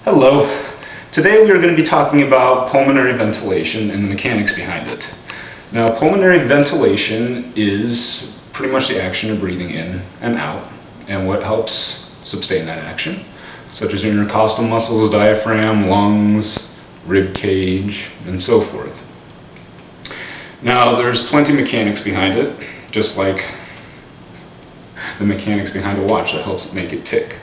Hello. Today we are going to be talking about pulmonary ventilation and the mechanics behind it. Now, pulmonary ventilation is pretty much the action of breathing in and out, and what helps sustain that action, such as your intercostal muscles, diaphragm, lungs, rib cage, and so forth. Now, there's plenty of mechanics behind it, just like the mechanics behind a watch that helps make it tick.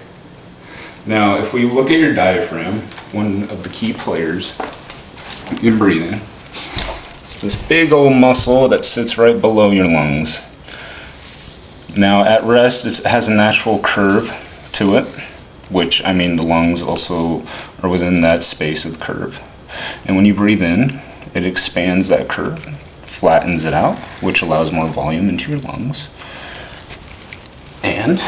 Now, if we look at your diaphragm, one of the key players in breathing, it's this big old muscle that sits right below your lungs. Now, at rest, it has a natural curve to it, which, the lungs also are within that space of the curve. And when you breathe in, it expands that curve, flattens it out, which allows more volume into your lungs. And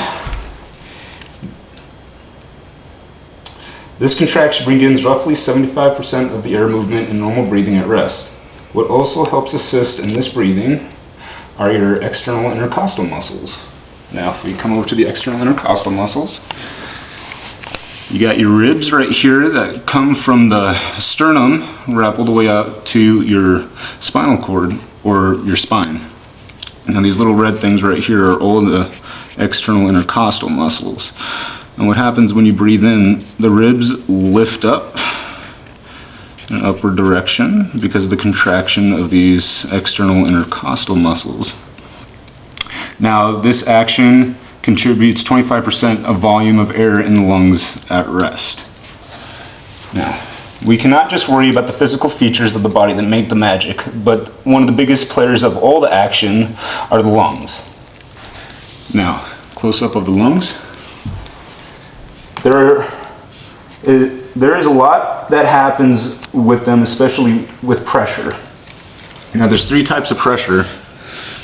this contraction begins roughly 75% of the air movement in normal breathing at rest. What also helps assist in this breathing are your external intercostal muscles. Now, if we come over to the external intercostal muscles, you got your ribs right here that come from the sternum, wrap all the way out to your spinal cord or your spine. Now, these little red things right here are all the external intercostal muscles. And what happens when you breathe in, the ribs lift up in an upward direction because of the contraction of these external intercostal muscles. Now, this action contributes 25% of volume of air in the lungs at rest. Now, we cannot just worry about the physical features of the body that make the magic, but one of the biggest players of all the action are the lungs. Now, close up of the lungs. There is a lot that happens with them, especially with pressure. Now, there's three types of pressure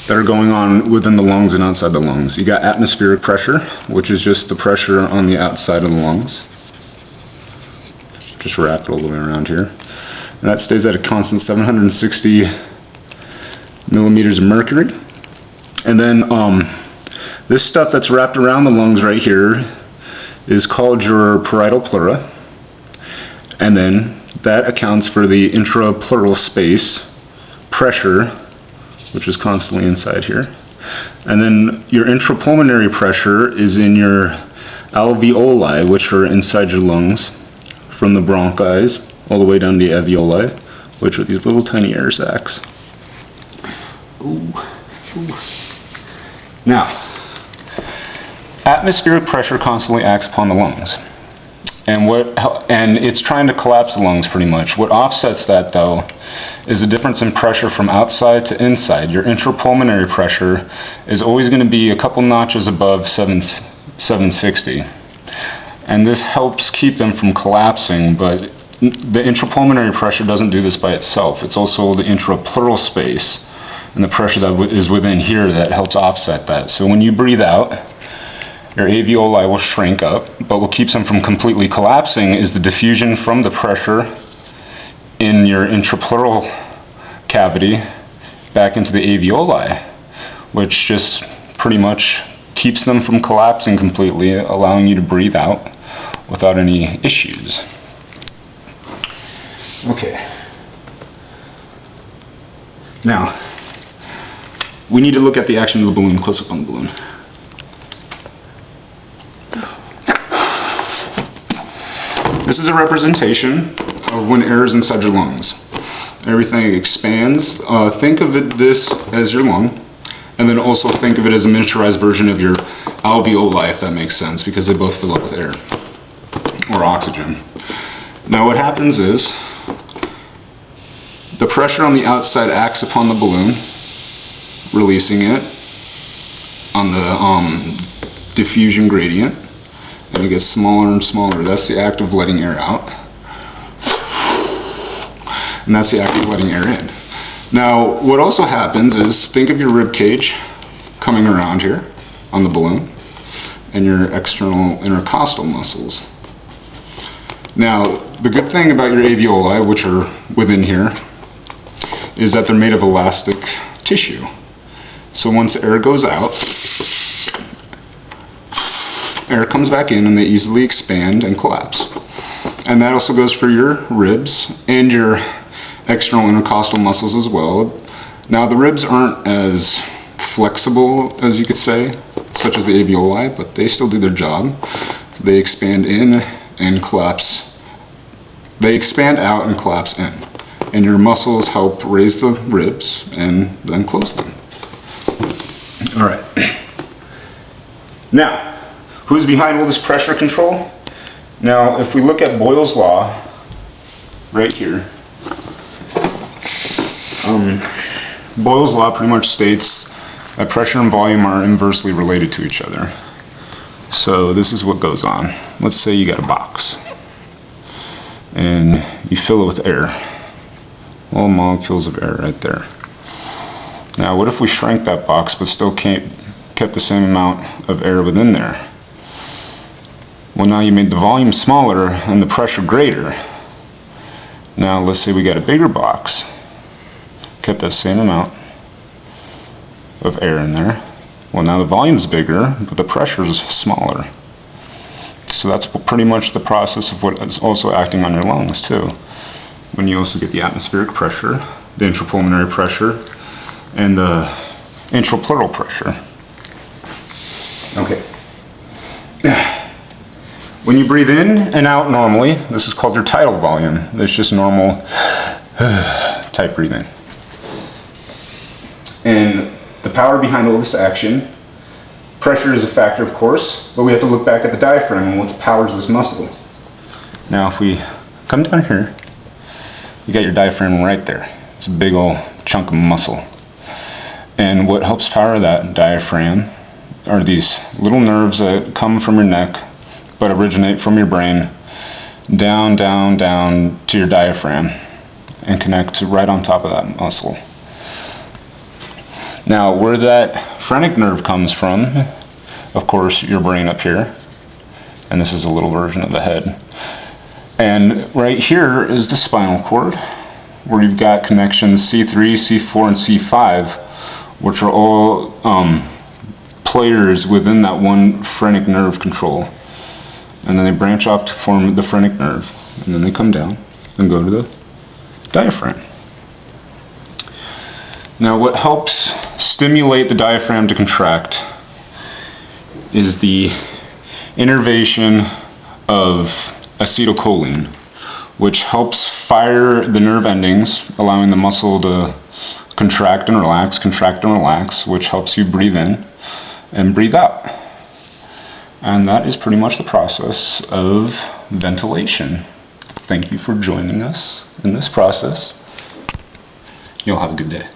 that are going on within the lungs and outside the lungs. You got atmospheric pressure, which is just the pressure on the outside of the lungs. Just wrap it all the way around here. And that stays at a constant 760 millimeters of mercury. And then this stuff that's wrapped around the lungs right here is called your parietal pleura, and then that accounts for the intrapleural space pressure, which is constantly inside here. And then your intrapulmonary pressure is in your alveoli, which are inside your lungs, from the bronchi all the way down to the alveoli, which are these little tiny air sacs. Ooh. Now, atmospheric pressure constantly acts upon the lungs, and it's trying to collapse the lungs pretty much. What offsets that, though, is the difference in pressure from outside to inside. Your intrapulmonary pressure is always going to be a couple notches above 760, and this helps keep them from collapsing, but the intrapulmonary pressure doesn't do this by itself. It's also the intrapleural space and the pressure that is within here that helps offset that. So when you breathe out, your alveoli will shrink up, but what keeps them from completely collapsing is the diffusion from the pressure in your intrapleural cavity back into the alveoli, which just pretty much keeps them from collapsing completely, allowing you to breathe out without any issues. Okay. Now, we need to look at the action of the balloon, close up on the balloon. This is a representation of when air is inside your lungs. Everything expands. Think of this as your lung, and then also think of it as a miniaturized version of your alveoli, if that makes sense, because they both fill up with air or oxygen. Now, what happens is the pressure on the outside acts upon the balloon, releasing it on the diffusion gradient. And it gets smaller and smaller. That's the act of letting air out. And that's the act of letting air in. Now, what also happens is, think of your rib cage coming around here on the balloon and your external intercostal muscles. Now, the good thing about your alveoli, which are within here, is that they're made of elastic tissue. So once air goes out, air comes back in and they easily expand and collapse. And that also goes for your ribs and your external intercostal muscles as well. Now the ribs aren't as flexible as you could say, such as the alveoli, but they still do their job. They expand in and collapse. They expand out and collapse in. And your muscles help raise the ribs and then close them. Alright. Now, who's behind all this pressure control? Now, if we look at Boyle's law, right here, Boyle's law pretty much states that pressure and volume are inversely related to each other. So this is what goes on. Let's say you got a box and you fill it with air. All molecules of air right there. Now what if we shrank that box but still kept the same amount of air within there? Well, now you made the volume smaller and the pressure greater. Now let's say we got a bigger box, kept that same amount of air in there. Well, now the volume's bigger, but the pressure is smaller. So that's pretty much the process of what is also acting on your lungs too. When you also get the atmospheric pressure, the intrapulmonary pressure, and the intrapleural pressure. Okay. When you breathe in and out normally, this is called your tidal volume. That's just normal type breathing. And the power behind all this action, pressure is a factor of course, but we have to look back at the diaphragm and what powers this muscle. Now if we come down here, you got your diaphragm right there. It's a big old chunk of muscle. And what helps power that diaphragm are these little nerves that come from your neck but originate from your brain down, down, down to your diaphragm and connect right on top of that muscle. Now where that phrenic nerve comes from, of course your brain up here, and this is a little version of the head. And right here is the spinal cord, where you've got connections C3, C4, and C5, which are all players within that one phrenic nerve control. And then they branch off to form the phrenic nerve, and then they come down and go to the diaphragm. Now what helps stimulate the diaphragm to contract is the innervation of acetylcholine, which helps fire the nerve endings, allowing the muscle to contract and relax, which helps you breathe in and breathe out. And that is pretty much the process of ventilation. Thank you for joining us in this process. You'll have a good day.